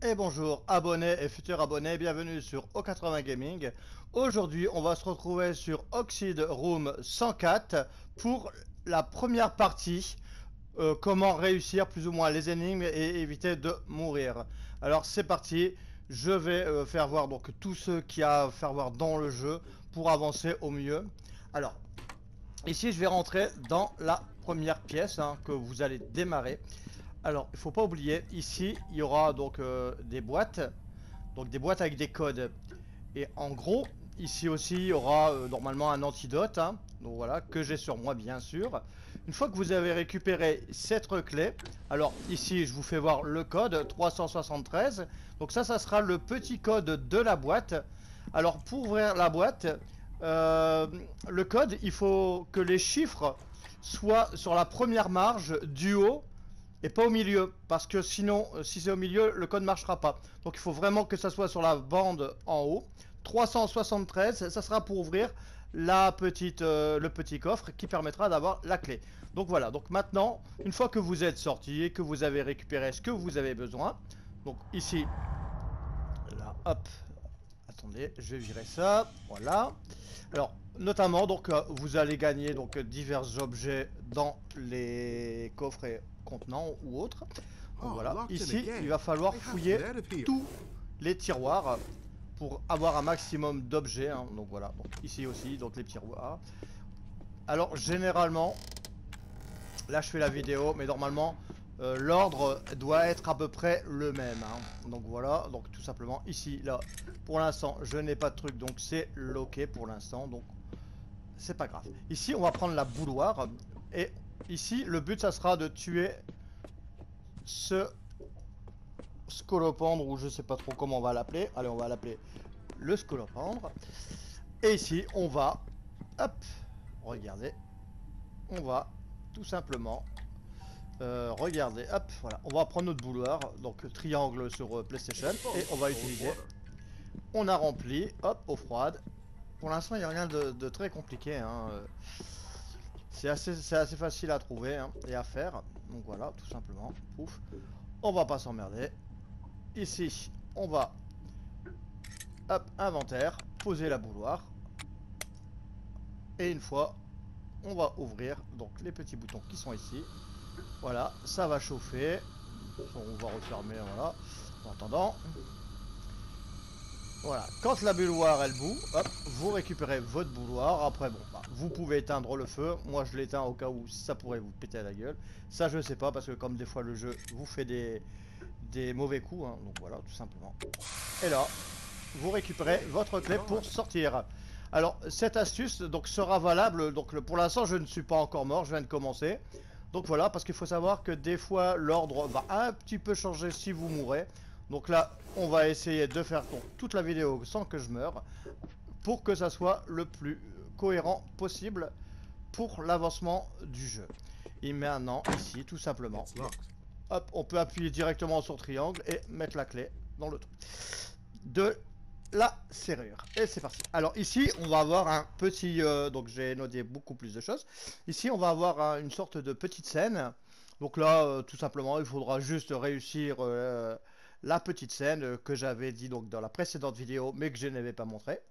Et bonjour abonnés et futurs abonnés, bienvenue sur O80 Gaming. Aujourd'hui on va se retrouver sur Oxide Room 104 pour la première partie. Comment réussir plus ou moins les énigmes et éviter de mourir. Alors c'est parti, je vais faire voir donc tout ce qu'il y a à faire voir dans le jeu pour avancer au mieux. Alors ici je vais rentrer dans la première pièce que vous allez démarrer. Alors, il faut pas oublier, ici, il y aura donc des boîtes avec des codes. Et en gros, ici aussi, il y aura normalement un antidote, donc voilà, que j'ai sur moi, bien sûr. Une fois que vous avez récupéré cette clé, alors ici, je vous fais voir le code 373. Donc ça sera le petit code de la boîte. Alors, pour ouvrir la boîte, le code, il faut que les chiffres soient sur la première marge du haut et pas au milieu, parce que sinon, si c'est au milieu, le code ne marchera pas. Donc il faut vraiment que ça soit sur la bande en haut. 373, ça sera pour ouvrir le petit coffre qui permettra d'avoir la clé. Donc voilà, donc maintenant, une fois que vous êtes sorti et que vous avez récupéré ce que vous avez besoin, donc ici, là, hop, attendez, je vais virer ça, voilà. Alors, notamment, donc, vous allez gagner donc divers objets dans les coffrets contenants ou autres. Donc voilà, ici, il va falloir fouiller tous les tiroirs pour avoir un maximum d'objets. Donc voilà, donc ici aussi, donc les tiroirs. Alors, généralement, là je fais la vidéo, mais normalement, l'ordre doit être à peu près le même. Donc voilà, donc tout simplement, ici, là, pour l'instant, je n'ai pas de truc, donc c'est loqué pour l'instant, donc c'est pas grave. Ici, on va prendre la bouloire, et ici, le but, ça sera de tuer ce scolopendre, ou je sais pas trop comment on va l'appeler. Allez, on va l'appeler le scolopendre. Et ici, on va, hop, regardez, on va tout simplement regardez, hop, voilà, on va prendre notre bouloir, donc triangle sur PlayStation, et on va utiliser. On a rempli, hop, eau froide. Pour l'instant, il n'y a rien de très compliqué. C'est assez facile à trouver et à faire. Donc voilà, tout simplement. Pouf. On va pas s'emmerder. Ici, on va, hop, inventaire, poser la bouloire. Et une fois, on va ouvrir donc les petits boutons qui sont ici. Voilà, ça va chauffer. On va refermer, voilà. En attendant. Voilà, quand la bouilloire elle bout, hop, vous récupérez votre bouilloire. Après, bon, bah, vous pouvez éteindre le feu. Moi, je l'éteins au cas où ça pourrait vous péter à la gueule. Ça, je sais pas, parce que comme des fois le jeu vous fait des mauvais coups, donc voilà, tout simplement. Et là, vous récupérez votre clé pour sortir. Alors, cette astuce donc sera valable. Donc, pour l'instant, je ne suis pas encore mort, je viens de commencer. Donc voilà, parce qu'il faut savoir que des fois, l'ordre va un petit peu changer si vous mourrez. Donc là, on va essayer de faire toute la vidéo sans que je meure, pour que ça soit le plus cohérent possible pour l'avancement du jeu. Et maintenant, ici, tout simplement, hop, on peut appuyer directement sur triangle et mettre la clé dans le trou de la serrure. Et c'est parti. Alors ici, on va avoir un petit... donc j'ai noté beaucoup plus de choses. Ici, on va avoir une sorte de petite scène. Donc là, tout simplement, il faudra juste réussir... la petite scène que j'avais dit donc dans la précédente vidéo mais que je n'avais pas montré,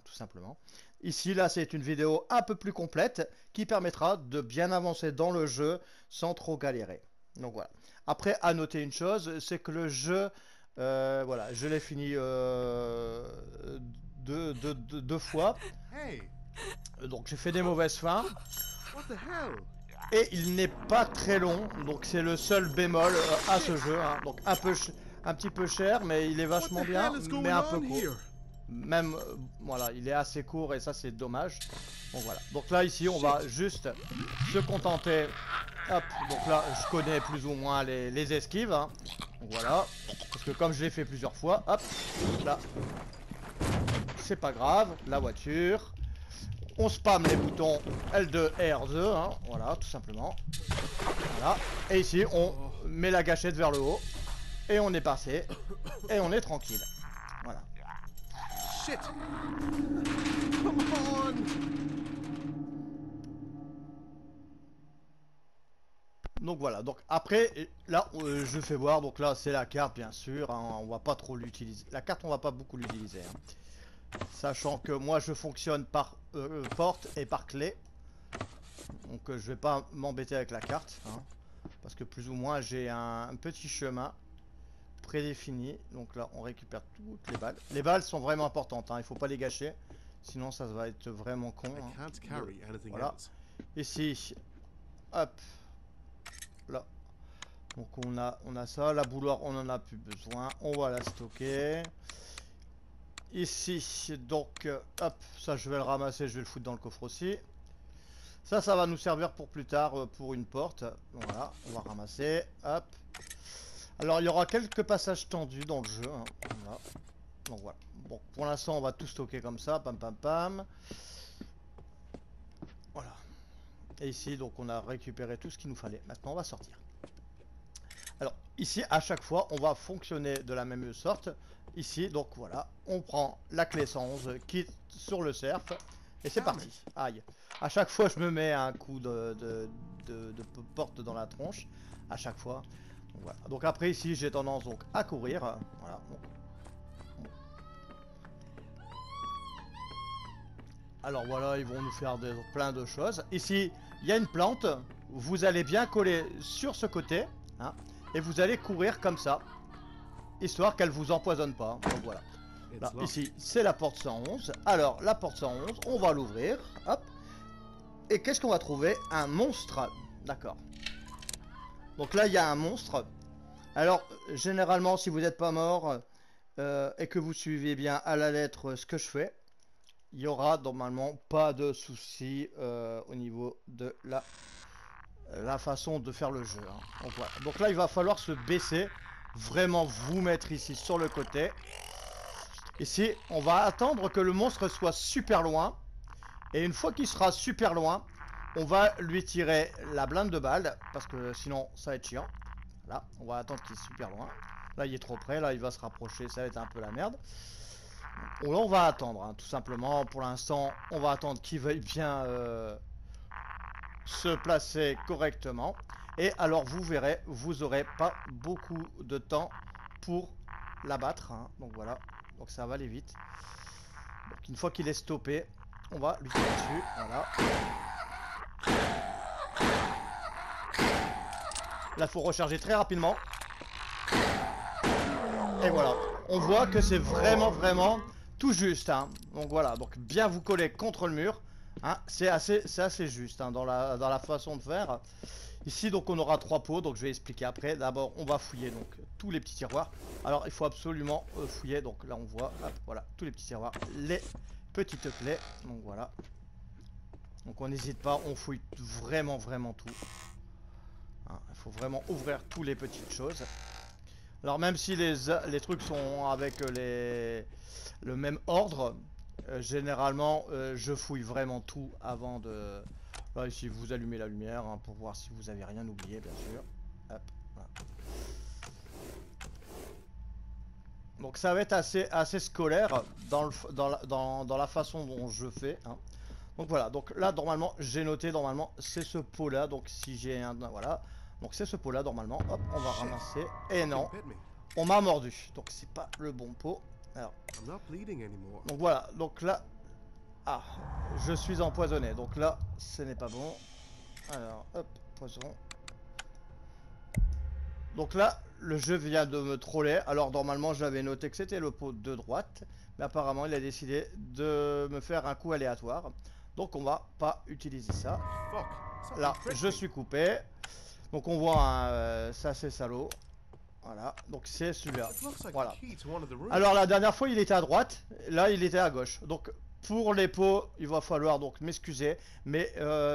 tout simplement. Ici là c'est une vidéo un peu plus complète qui permettra de bien avancer dans le jeu sans trop galérer. Donc voilà. Après à noter une chose, c'est que le jeu voilà, je l'ai fini deux fois. Donc j'ai fait des mauvaises fins. Et il n'est pas très long, donc c'est le seul bémol à ce jeu. Donc un petit peu cher, mais il est vachement bien, mais un peu court. Même, voilà, il est assez court et ça c'est dommage. Donc voilà. Donc là ici on va juste se contenter. Hop, donc là je connais plus ou moins les esquives. Donc voilà. Parce que comme je l'ai fait plusieurs fois, hop, là. C'est pas grave, la voiture. On spam les boutons L2 et R2, voilà, tout simplement. Voilà. Et ici, on met la gâchette vers le haut. Et on est passé. Et on est tranquille. Voilà. Shit. Come on. Donc voilà, donc après, là, je fais voir, donc là, c'est la carte, bien sûr, hein, on va pas trop l'utiliser. La carte, on va pas beaucoup l'utiliser, hein. Sachant que moi, je fonctionne par porte et par clé. Donc je vais pas m'embêter avec la carte, hein, parce que plus ou moins, j'ai un petit chemin prédéfini. Donc là, on récupère toutes les balles. Les balles sont vraiment importantes, hein, il faut pas les gâcher, sinon ça va être vraiment con, hein, voilà. Ici, hop, là. Donc on a ça, la bouilloire on en a plus besoin, on va la stocker. Ici, donc, hop, ça je vais le ramasser, je vais le foutre dans le coffre aussi. Ça va nous servir pour plus tard, pour une porte. Voilà, on va ramasser, hop. Alors il y aura quelques passages tendus dans le jeu, hein, voilà. Donc voilà, bon, pour l'instant on va tout stocker comme ça, pam pam pam. Voilà. Et ici, donc on a récupéré tout ce qu'il nous fallait. Maintenant on va sortir. Alors ici à chaque fois on va fonctionner de la même sorte. Ici donc voilà, on prend la clé 111, quitte sur le cerf et c'est parti. Aïe. À chaque fois je me mets un coup de porte dans la tronche. À chaque fois. Donc, voilà. Donc après ici j'ai tendance donc à courir. Voilà. Donc, bon. Alors voilà, ils vont nous faire plein de choses. Ici il y a une plante. Vous allez bien coller sur ce côté, hein, et vous allez courir comme ça, histoire qu'elle vous empoisonne pas. Donc voilà. Là, ici, c'est la porte 111. Alors, la porte 111, on va l'ouvrir. Hop. Et qu'est-ce qu'on va trouver? Un monstre. D'accord. Donc là, il y a un monstre. Alors, généralement, si vous n'êtes pas mort et que vous suivez bien à la lettre ce que je fais, il y aura normalement pas de soucis au niveau de la façon de faire le jeu, hein. Donc, voilà. Donc là il va falloir se baisser, vraiment vous mettre ici sur le côté. Ici on va attendre que le monstre soit super loin. Et une fois qu'il sera super loin, on va lui tirer la blinde de balles, parce que sinon ça va être chiant. Là on va attendre qu'il est super loin. Là il est trop près, là il va se rapprocher, ça va être un peu la merde. Bon, là on va attendre, hein, tout simplement. Pour l'instant on va attendre qu'il veuille bien se placer correctement. Et alors vous verrez, vous aurez pas beaucoup de temps pour l'abattre, hein. Donc voilà, donc ça va aller vite. Donc une fois qu'il est stoppé, on va lui tirer dessus. Voilà. Là faut recharger très rapidement. Et voilà, on voit que c'est vraiment tout juste, hein. Donc voilà, donc bien vous coller contre le mur, hein. C'est assez juste, hein, dans la façon de faire. Ici donc on aura 3 pots, donc je vais expliquer après. D'abord on va fouiller donc tous les petits tiroirs. Alors il faut absolument fouiller, donc là on voit, hop, voilà, tous les petits tiroirs, les petites clés, donc voilà. Donc on n'hésite pas, on fouille vraiment tout, hein. Il faut vraiment ouvrir tous les petites choses. Alors même si les trucs sont avec le même ordre, généralement je fouille vraiment tout avant de... Là ici vous allumez la lumière, hein, pour voir si vous avez rien oublié bien sûr. Hop, voilà. Donc ça va être assez scolaire dans la façon dont je fais, hein. Donc voilà, donc là normalement j'ai noté, normalement c'est ce pot là, donc si j'ai un... Voilà, donc c'est ce pot là normalement, hop on va ramasser, et non, on m'a mordu, donc c'est pas le bon pot. Alors, donc voilà, donc là, ah, je suis empoisonné, donc là ce n'est pas bon. Alors hop, poison. Donc là le jeu vient de me troller. Alors normalement j'avais noté que c'était le pot de droite, mais apparemment il a décidé de me faire un coup aléatoire. Donc on va pas utiliser ça. Là je suis coupé. Donc on voit, hein, ça c'est salaud. Voilà, donc c'est celui-là. Voilà. Alors la dernière fois il était à droite, là il était à gauche. Donc pour les pots il va falloir donc m'excuser, mais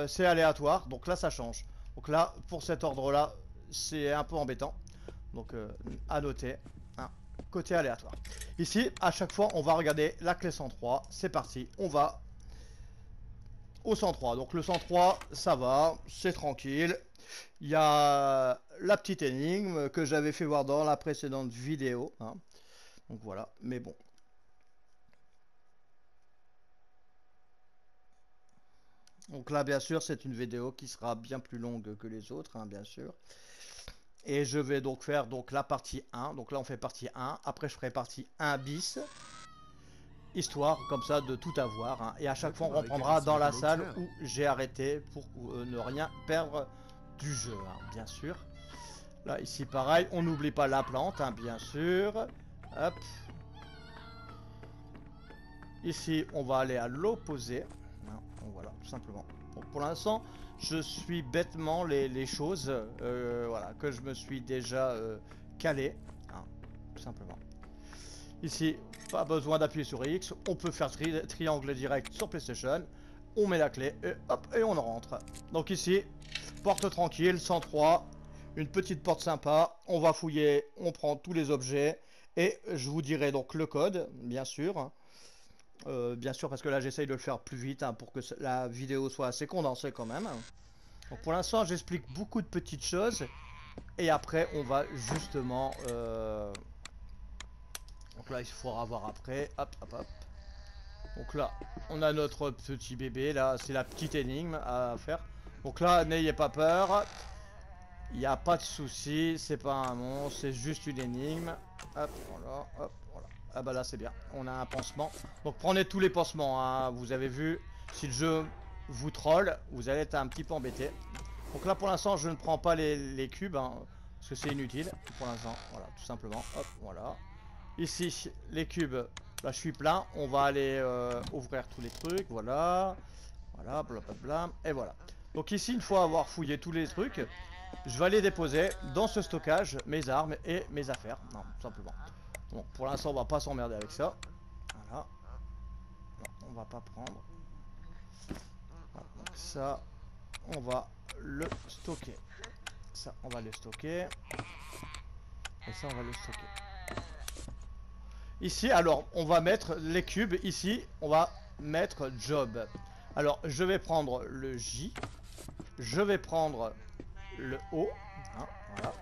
c'est aléatoire, donc là ça change. Donc là pour cet ordre là c'est un peu embêtant. Donc à noter, hein, côté aléatoire. Ici à chaque fois on va regarder la clé 103, c'est parti, on va au 103. Donc le 103 ça va, c'est tranquille. Il y a la petite énigme que j'avais fait voir dans la précédente vidéo, hein. Donc voilà, mais bon. Donc là, bien sûr, c'est une vidéo qui sera bien plus longue que les autres, hein, bien sûr. Et je vais donc faire donc la partie 1. Donc là, on fait partie 1. Après, je ferai partie 1 bis. Histoire, comme ça, de tout avoir. Hein. Et à chaque fois, on reprendra dans la salle où j'ai arrêté pour ne rien perdre du jeu, hein, bien sûr. Là, ici, pareil. On n'oublie pas la plante, hein, bien sûr. Hop. Ici, on va aller à l'opposé. Hein, donc voilà, tout simplement. Donc pour l'instant, je suis bêtement les choses voilà, que je me suis déjà calé. Hein, tout simplement. Ici, pas besoin d'appuyer sur X. On peut faire triangle direct sur PlayStation. On met la clé et hop, et on rentre. Donc ici, porte tranquille, 103. Une petite porte sympa. On va fouiller, on prend tous les objets. Et je vous dirai donc le code, bien sûr. Bien sûr, parce que là j'essaye de le faire plus vite, hein, pour que la vidéo soit assez condensée quand même. Donc pour l'instant j'explique beaucoup de petites choses. Et après on va justement... Donc là il faudra voir après. Hop, hop, hop. Donc là on a notre petit bébé. Là c'est la petite énigme à faire. Donc là n'ayez pas peur. Il n'y a pas de souci. C'est pas un monstre. C'est juste une énigme. Hop, voilà, hop, voilà. Ah bah là c'est bien, on a un pansement. Donc prenez tous les pansements, hein. Vous avez vu, si le jeu vous troll, vous allez être un petit peu embêté. Donc là pour l'instant je ne prends pas les cubes, hein, parce que c'est inutile pour l'instant. Voilà, tout simplement. Hop, voilà. Ici les cubes, là je suis plein. On va aller ouvrir tous les trucs, voilà. Voilà, blablabla, et voilà. Donc ici, une fois avoir fouillé tous les trucs, je vais aller déposer dans ce stockage mes armes et mes affaires. Non, tout simplement. Bon, pour l'instant, on va pas s'emmerder avec ça. Voilà. Non, on va pas prendre. Voilà, donc ça, on va le stocker. Ça, on va le stocker. Et ça, on va le stocker. Ici, alors, on va mettre les cubes. Ici, on va mettre job. Alors, je vais prendre le J. Je vais prendre le O. Hein, voilà.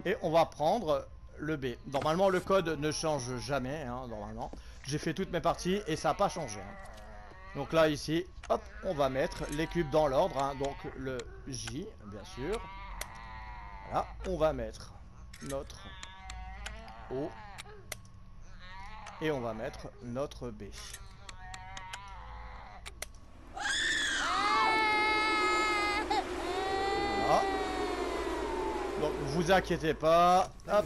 Et on va prendre le B. Normalement, le code ne change jamais, hein, normalement. J'ai fait toutes mes parties et ça n'a pas changé. Hein. Donc là, ici, hop, on va mettre les cubes dans l'ordre. Hein, donc le J, bien sûr. Voilà, on va mettre notre O. Et on va mettre notre B. Voilà. Donc vous inquiétez pas. Hop.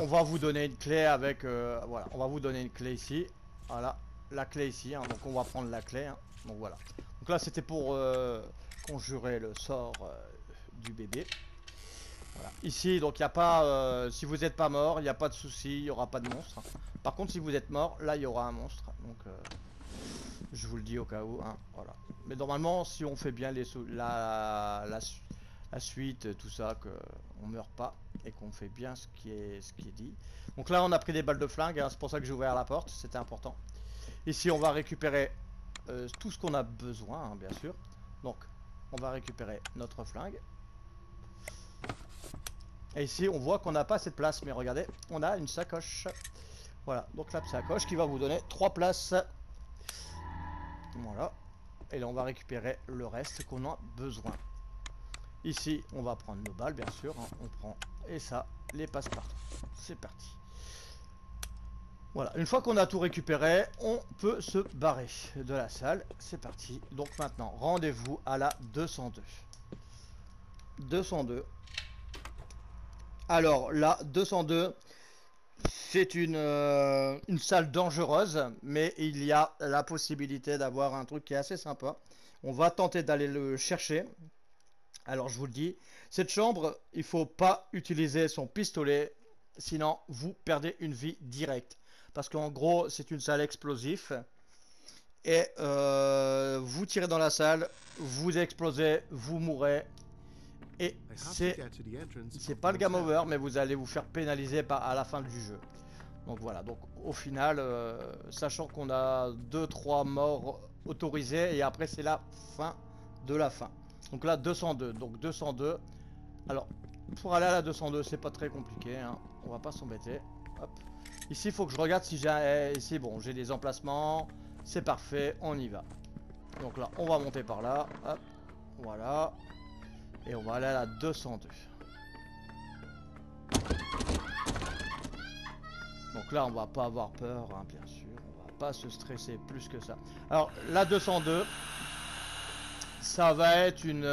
On va vous donner une clé avec... voilà, on va vous donner une clé ici. Voilà, la clé ici. Hein, donc on va prendre la clé. Hein, donc voilà. Donc là c'était pour conjurer le sort du bébé. Voilà. Ici, donc il n'y a pas... si vous n'êtes pas mort, il n'y a pas de souci, il n'y aura pas de monstre. Par contre, si vous êtes mort, là il y aura un monstre. Donc je vous le dis au cas où. Hein, voilà. Mais normalement, si on fait bien la suite, tout ça, qu'on meurt pas et qu'on fait bien ce qui est dit. Donc là, on a pris des balles de flingue, hein, c'est pour ça que j'ai ouvert la porte, c'était important. Ici, on va récupérer tout ce qu'on a besoin, hein, bien sûr. Donc, on va récupérer notre flingue. Et ici, on voit qu'on n'a pas assez de place, mais regardez, on a une sacoche. Voilà, donc la sacoche qui va vous donner 3 places. Voilà. Et là, on va récupérer le reste qu'on a besoin. Ici, on va prendre nos balles, bien sûr. Hein, on prend, et ça, les passe-partout. C'est parti. Voilà, une fois qu'on a tout récupéré, on peut se barrer de la salle. C'est parti. Donc maintenant, rendez-vous à la 202. 202. Alors, là, 202, c'est une salle dangereuse, mais il y a la possibilité d'avoir un truc qui est assez sympa. On va tenter d'aller le chercher. Alors je vous le dis, cette chambre, il faut pas utiliser son pistolet, sinon vous perdez une vie directe. Parce qu'en gros, c'est une salle explosif. Et vous tirez dans la salle, vous explosez, vous mourrez. Et c'est pas le game over, mais vous allez vous faire pénaliser à la fin du jeu. Donc voilà, donc au final, sachant qu'on a 2-3 morts autorisées, et après c'est la fin de la fin. Donc là 202, donc 202. Alors pour aller à la 202 c'est pas très compliqué, hein. On va pas s'embêter. Hop. Ici il faut que je regarde si j'ai... Ici bon, j'ai des emplacements, c'est parfait, on y va. Donc là, on va monter par là. Hop, voilà. Et on va aller à la 202. Donc là, on va pas avoir peur, hein, bien sûr. On va pas se stresser plus que ça. Alors, la 202, ça va être une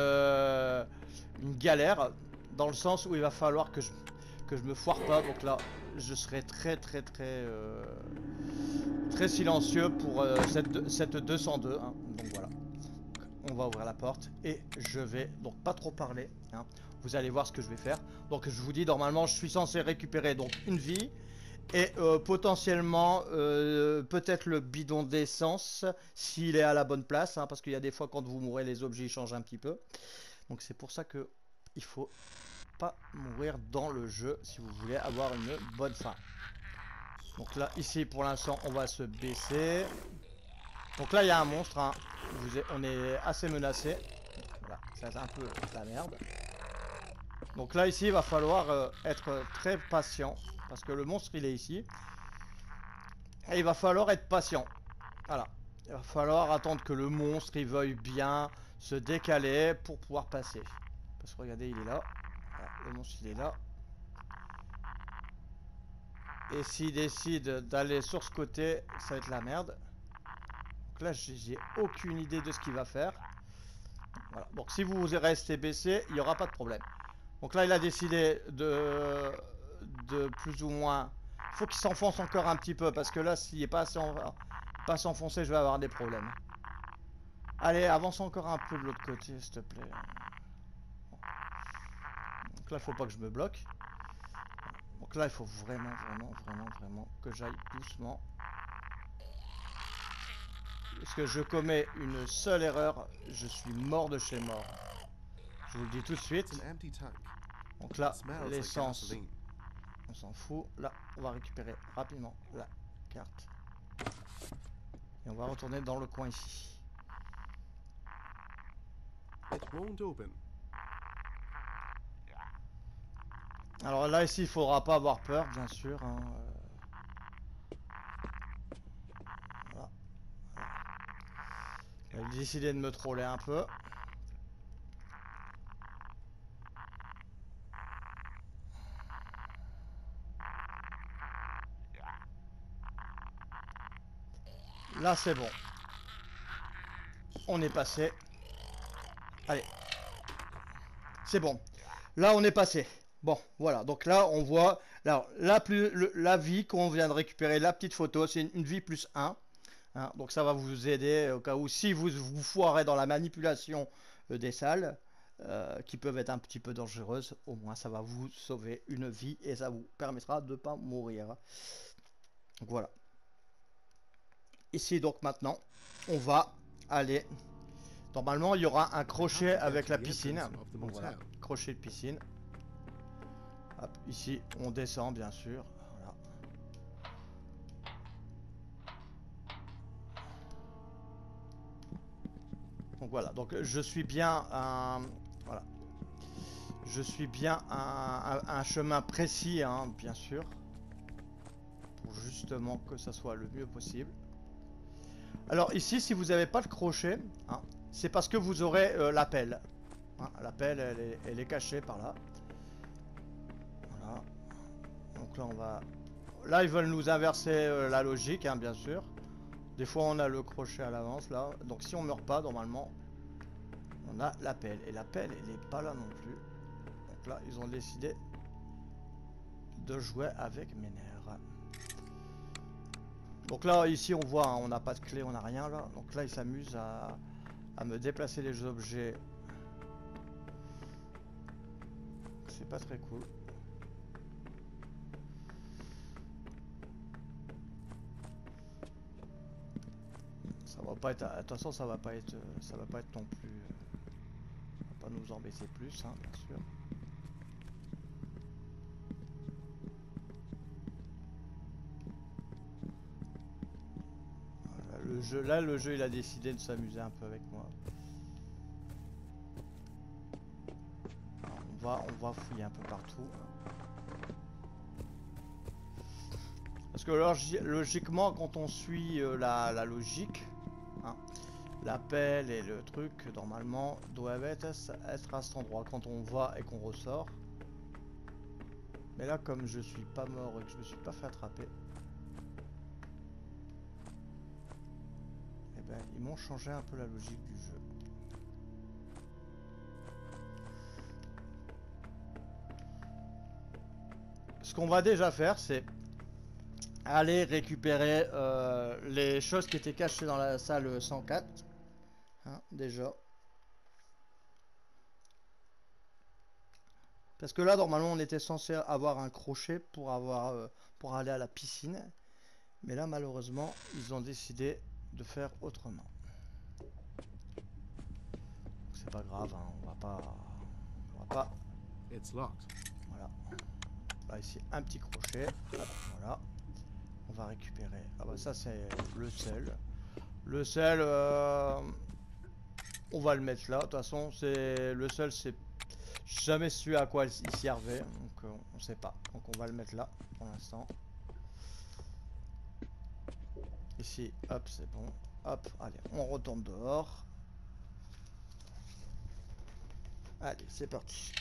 galère. Dans le sens où il va falloir que je me foire pas. Donc là, je serai très silencieux pour cette 202. Hein. Donc voilà. On va ouvrir la porte et je vais donc pas trop parler. Hein. Vous allez voir ce que je vais faire. Donc je vous dis, normalement, je suis censé récupérer donc une vie. Et potentiellement, peut-être le bidon d'essence, s'il est à la bonne place, hein, parce qu'il y a des fois quand vous mourrez, les objets ils changent un petit peu. Donc c'est pour ça que il faut pas mourir dans le jeu si vous voulez avoir une bonne fin. Donc là, ici pour l'instant, on va se baisser. Donc là, il y a un monstre, hein. On est assez menacé. Voilà, c'est un peu la merde. Donc là, ici, il va falloir être très patient. Parce que le monstre, il est ici. Et il va falloir être patient. Voilà. Il va falloir attendre que le monstre, il veuille bien se décaler pour pouvoir passer. Parce que regardez, il est là. Voilà, le monstre, il est là. Et s'il décide d'aller sur ce côté, ça va être la merde. Donc là, j'ai aucune idée de ce qu'il va faire. Voilà. Donc si vous restez baissé, il n'y aura pas de problème. Donc là, il a décidé de plus ou moins... Il faut qu'il s'enfonce encore un petit peu, parce que là, s'il n'est pas pas s'enfoncer, je vais avoir des problèmes. Allez, avance encore un peu de l'autre côté, s'il te plaît. Donc là, il faut pas que je me bloque. Donc là, il faut vraiment que j'aille doucement. Parce que je commets une seule erreur, je suis mort de chez mort. Je vous le dis tout de suite. Donc là, l'essence, on s'en fout. Là, on va récupérer rapidement la carte. Et on va retourner dans le coin ici. Alors là, ici, il faudra pas avoir peur, bien sûr. Hein. Voilà. Il a décidé de me troller un peu. Là, c'est bon. On est passé. Allez. C'est bon. Là, on est passé. Bon, voilà. Donc là, on voit... Alors, la vie qu'on vient de récupérer, la petite photo, c'est une vie plus 1. Hein, donc ça va vous aider au cas où si vous vous foirez dans la manipulation des salles, qui peuvent être un petit peu dangereuses, au moins ça va vous sauver une vie et ça vous permettra de ne pas mourir. Donc voilà. Ici donc maintenant, on va aller... Normalement il y aura un crochet avec la piscine. Donc voilà, crochet de piscine. Hop, ici on descend bien sûr. Voilà. Donc voilà, donc je suis bien un... Voilà. Je suis bien un chemin précis, hein, bien sûr. Pour justement que ça soit le mieux possible. Alors ici, si vous n'avez pas le crochet, hein, c'est parce que vous aurez l'appel. Hein, l'appel, elle est cachée par là. Voilà. Donc là, on va... Là, ils veulent nous inverser la logique, hein, bien sûr. Des fois, on a le crochet à l'avance, là. Donc si on meurt pas, normalement, on a l'appel. Et l'appel, elle n'est pas là non plus. Donc là, ils ont décidé de jouer avec mes nerfs. Donc là, ici, on voit, hein, on n'a pas de clé, on n'a rien, là. Donc là, ils s'amusent à me déplacer les objets. C'est pas très cool. Ça va pas être... Attention, ça va pas être non plus... ça va pas nous embêter plus, hein, bien sûr. Voilà, le jeu, il a décidé de s'amuser un peu avec moi. Alors, on va fouiller un peu partout. Parce que logiquement, quand on suit la logique, hein, La pelle et le truc, normalement, doivent être à cet endroit quand on va et qu'on ressort. Mais là, comme je suis pas mort et que je me suis pas fait attraper, eh ben, ils m'ont changé un peu la logique du jeu. Ce qu'on va déjà faire, c'est aller récupérer les choses qui étaient cachées dans la salle 104. Hein, déjà. Parce que là, normalement, on était censé avoir un crochet pour pour aller à la piscine. Mais là, malheureusement, ils ont décidé de faire autrement. C'est pas grave, hein, on va pas. Voilà. Là, ici, un petit crochet. Hop, voilà. On va récupérer. Ah bah ça, c'est le sel. Le sel, on va le mettre là. De toute façon, c'est le sel, c'est jamais su à quoi il servait, donc on sait pas. Donc on va le mettre là pour l'instant. Ici, hop, c'est bon. Hop, allez, on retourne dehors. Allez, c'est parti.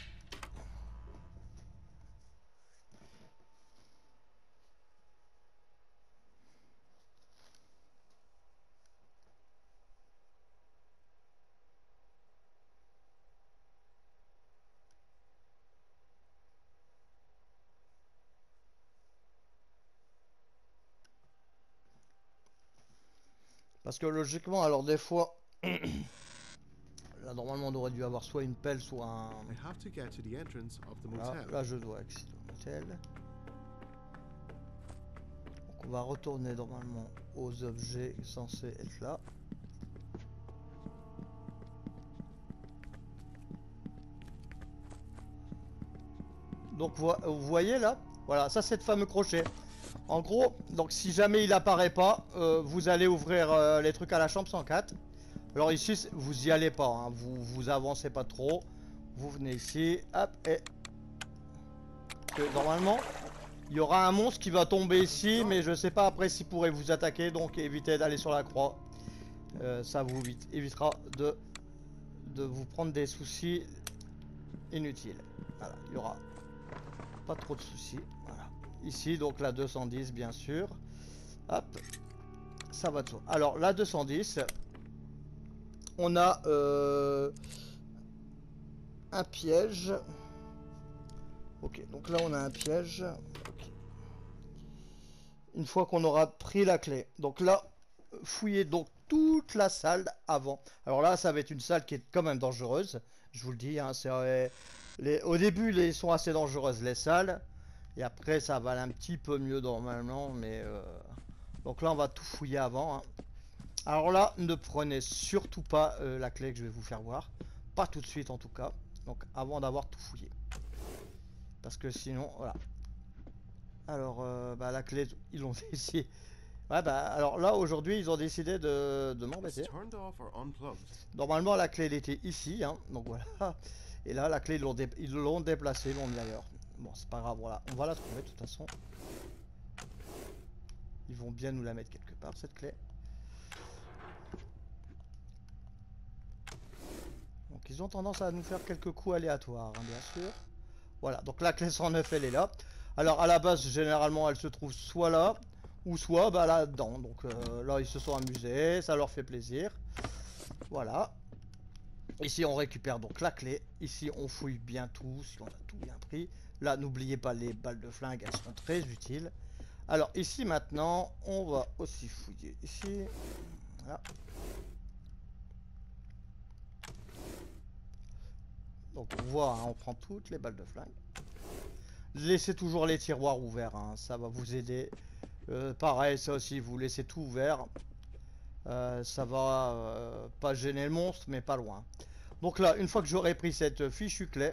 Parce que logiquement, alors des fois, là normalement on aurait dû avoir soit une pelle, soit un... Là je dois accéder au motel. Donc on va retourner normalement aux objets censés être là. Donc vous voyez là, voilà, ça c'est le fameux crochet. En gros, donc si jamais il apparaît pas, vous allez ouvrir les trucs à la chambre 104. Alors ici, vous y allez pas, hein, vous avancez pas trop. Vous venez ici, hop, et... normalement, il y aura un monstre qui va tomber ici, mais je sais pas après s'il pourrait vous attaquer, donc évitez d'aller sur la croix. Ça vous évitera de vous prendre des soucis inutiles. Voilà, il y aura pas trop de soucis. Voilà. Ici, donc la 210, bien sûr. Hop, ça va de soi. Alors, la 210, on a un piège. Ok, donc là, on a un piège. Okay. Une fois qu'on aura pris la clé. Donc là, fouillez donc toute la salle avant. Alors là, ça va être une salle qui est quand même dangereuse. Je vous le dis, hein, au début, ils sont assez dangereuses, les salles. Et après, ça va aller un petit peu mieux normalement. Mais donc là, on va tout fouiller avant. Hein. Alors là, ne prenez surtout pas la clé que je vais vous faire voir. Pas tout de suite en tout cas. Donc avant d'avoir tout fouillé. Parce que sinon, voilà. Alors, bah, la clé, ils l'ont décidé. Ouais, bah, alors là, aujourd'hui, ils ont décidé de m'embêter. Normalement, la clé, elle était ici, hein, donc voilà. Et là, la clé, ils l'ont déplacée, ils l'ont mis ailleurs. Bon, c'est pas grave, voilà. On va la trouver, de toute façon. Ils vont bien nous la mettre quelque part, cette clé. Donc, ils ont tendance à nous faire quelques coups aléatoires, hein, bien sûr. Voilà, donc la clé 109, elle est là. Alors, à la base, généralement, elle se trouve soit là, ou soit bah, là-dedans. Donc là, ils se sont amusés, ça leur fait plaisir. Voilà. Ici, on récupère donc la clé. Ici, on fouille bien tout, si on a tout bien pris. Là, n'oubliez pas les balles de flingue, elles sont très utiles. Alors, ici, maintenant, on va aussi fouiller ici. Voilà. Donc, on voit, hein, on prend toutes les balles de flingue. Laissez toujours les tiroirs ouverts, hein, ça va vous aider. Pareil, ça aussi, vous laissez tout ouvert. Ça va pas gêner le monstre, mais pas loin. Donc là, une fois que j'aurai pris cette fichue clé,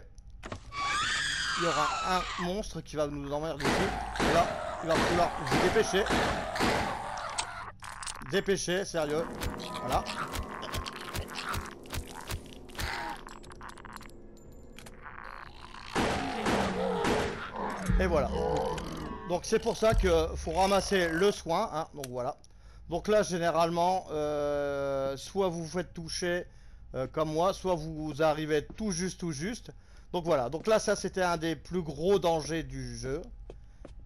il y aura un monstre qui va nous emmerder ici. Et là, il va falloir vous dépêcher. Dépêcher, sérieux. Voilà. Et voilà. Donc c'est pour ça que faut ramasser le soin. Hein. Donc voilà. Donc là, généralement, soit vous vous faites toucher comme moi, soit vous arrivez tout juste, tout juste. Donc voilà, donc là, ça c'était un des plus gros dangers du jeu.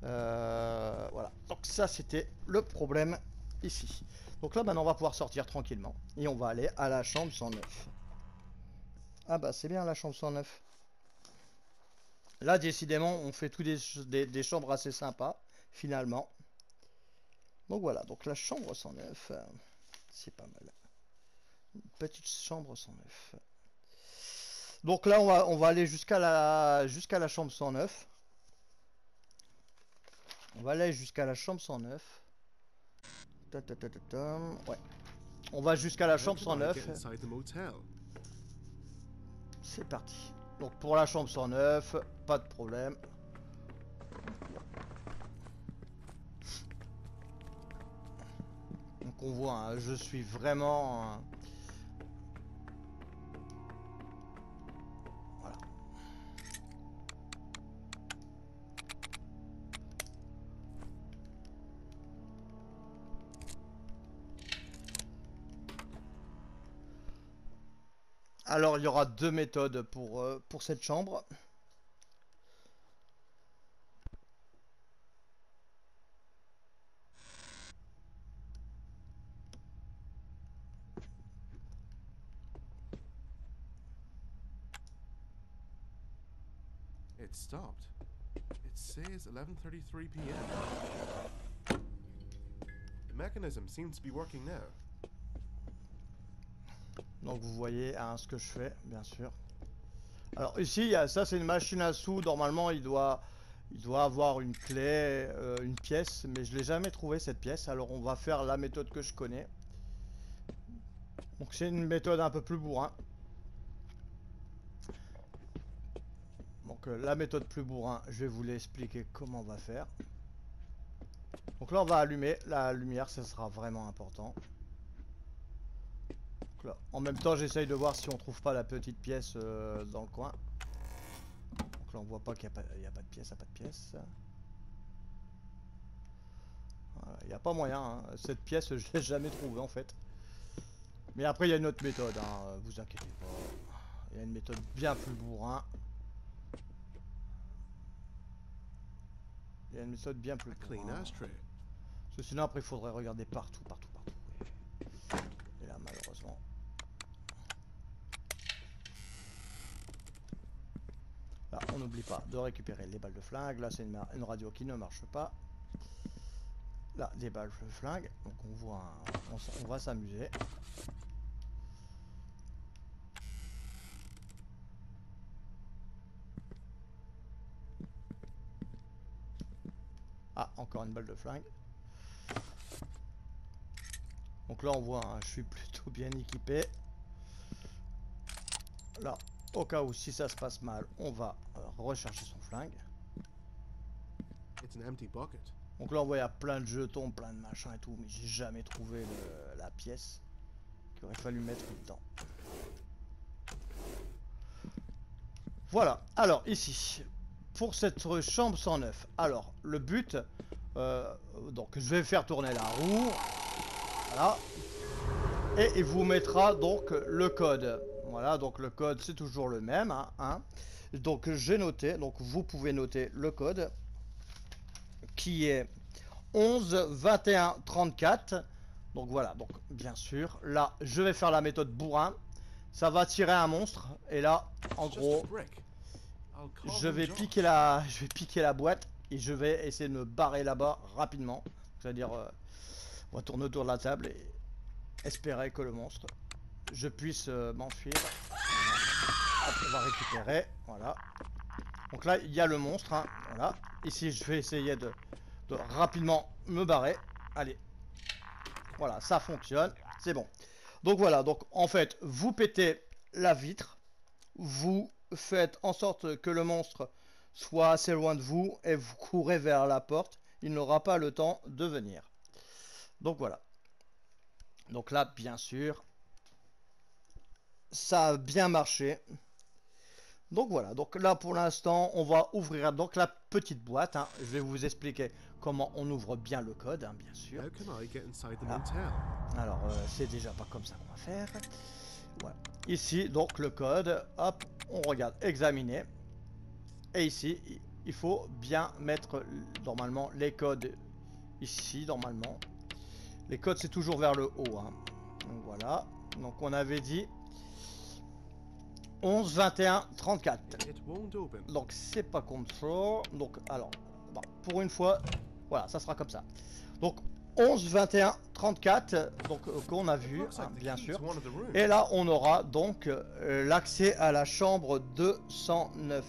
Voilà, donc ça c'était le problème ici. Donc là, maintenant, on va pouvoir sortir tranquillement. Et on va aller à la chambre 109. Ah bah, c'est bien la chambre 109. Là, décidément, on fait tous des chambres assez sympas, finalement. Donc voilà, donc la chambre 109, c'est pas mal. Une petite chambre 109. Donc là, on va aller jusqu'à la chambre 109. On va aller jusqu'à la chambre 109. Ta, ta, ta, ta, ta. Ouais. On va jusqu'à la chambre 109. C'est parti. Donc pour la chambre 109, pas de problème. Donc on voit, hein, je suis vraiment... voilà. Alors il y aura deux méthodes pour cette chambre. It stopped. It says 11:33 p.m. The mechanism seems to be working now. Donc vous voyez hein, ce que je fais, bien sûr. Alors ici, ça c'est une machine à sous. Normalement, il doit avoir une clé, une pièce, mais je l'ai jamais trouvé cette pièce. Alors on va faire la méthode que je connais. Donc c'est une méthode un peu plus bourrin. Donc la méthode plus bourrin, je vais vous l'expliquer comment on va faire. Donc là on va allumer la lumière, ça sera vraiment important. Donc là, en même temps j'essaye de voir si on trouve pas la petite pièce dans le coin. Donc là on voit pas qu'il n'y a pas de pièce, il n'y a pas de pièce. Voilà, il n'y a pas moyen, hein. Cette pièce je l'ai jamais trouvée en fait. Mais après il y a une autre méthode, hein, vous inquiétez pas. Il y a une méthode bien plus bourrin. Il y a une méthode bien plus bourrin. Parce que sinon après il faudrait regarder partout, partout, partout. Et là malheureusement. Là on n'oublie pas de récupérer les balles de flingue. Là c'est une radio qui ne marche pas. Là des balles de flingue. Donc on voit, on va s'amuser. Ah, encore une balle de flingue. Donc là on voit, hein, je suis plutôt bien équipé. Là, au cas où si ça se passe mal, on va rechercher son flingue. Donc là on voit il y a plein de jetons, plein de machins et tout, mais j'ai jamais trouvé la pièce qu'il aurait fallu mettre dedans. Voilà, alors ici, pour cette chambre 109, alors le but, donc je vais faire tourner la roue, voilà, et il vous mettra donc le code. Voilà, donc le code c'est toujours le même, hein. Donc j'ai noté, donc vous pouvez noter le code qui est 11 21 34. Donc voilà, donc bien sûr, là je vais faire la méthode bourrin. Ça va tirer un monstre et là en gros je vais piquer la boîte et je vais essayer de me barrer là-bas rapidement. C'est-à-dire on va tourner autour de la table et espérer que le monstre je puisse m'enfuir. Hop, on va récupérer, voilà. Donc là il y a le monstre, hein, voilà. Ici je vais essayer de rapidement me barrer. Allez, voilà, ça fonctionne, c'est bon. Donc voilà, donc en fait vous pétez la vitre, vous faites en sorte que le monstre soit assez loin de vous et vous courez vers la porte, il n'aura pas le temps de venir. Donc voilà. Donc là, bien sûr, ça a bien marché. Donc voilà, donc là pour l'instant on va ouvrir donc la petite boîte, hein. Je vais vous expliquer comment on ouvre bien le code, hein, bien sûr. How can I get inside the Ah. motel? Alors c'est déjà pas comme ça qu'on va faire. Voilà. Ici donc le code, hop, on regarde examiner. Et ici il faut bien mettre normalement les codes ici normalement. Les codes c'est toujours vers le haut, hein. Donc voilà, donc on avait dit 11, 21, 34. It won't open. Donc c'est pas control. Donc alors, bon, pour une fois, voilà, ça sera comme ça. Donc 11, 21, 34, donc qu'on a vu, Looks like hein, the bien key sûr. to one of the rooms. Et là, on aura donc l'accès à la chambre 209.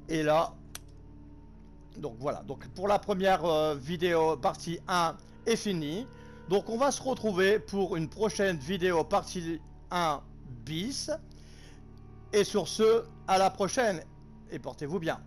Et là, donc voilà. Donc pour la première vidéo, partie 1 est finie. Donc on va se retrouver pour une prochaine vidéo, partie 1 bis. Et sur ce, à la prochaine et portez-vous bien.